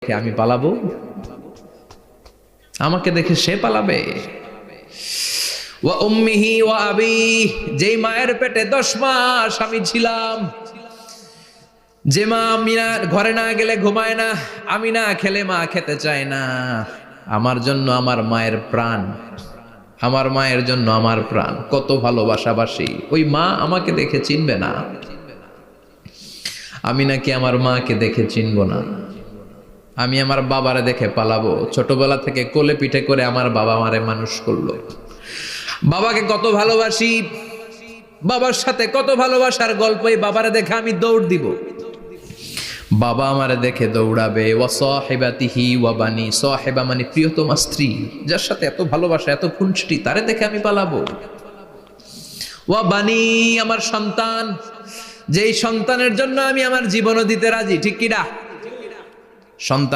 আমি পালাবো? আমাকে দেখে সে পালাবে? ওয়া উম্মিহি ওয়া আবি, যেই মায়ের পেটে 10 মাস আমি ছিলাম, যে মা আমি না ঘরে না গেলে ঘুমায় না, আমি না খেলে মা খেতে চায় না। আমার জন্য আমার মায়ের প্রাণ, আমার মায়ের জন্য আমার প্রাণ, কত ভালোবাসাবাসি। ওই মা আমাকে দেখে চিনবে না, আমি নাকি আমার মাকে দেখে চিনব না। আমি আমার বাবারে দেখে পালাবো? ছোটবেলা থেকে কোলে পিঠে করে আমার বাবা আমারে মানুষ করলো, বাবাকে কত ভালোবাসি, বাবার সাথে কত ভালোবাসার গল্প, এই বাবারে দেখে আমি দৌড় দিব, বাবা আমারে দেখে দৌড়াবে। ওয়া সাহিবাতিহি ওয়া বানি, সাহিবা মানে প্রিয়তমা স্ত্রী, যার সাথে এত ভালোবাসা এত খুনসুটি, তারে দেখে আমি পালাবো। ওয়া বানি, আমার সন্তান, যেই সন্তানের জন্য আমি আমার জীবনও দিতে রাজি, ঠিক কিনা? সন্তান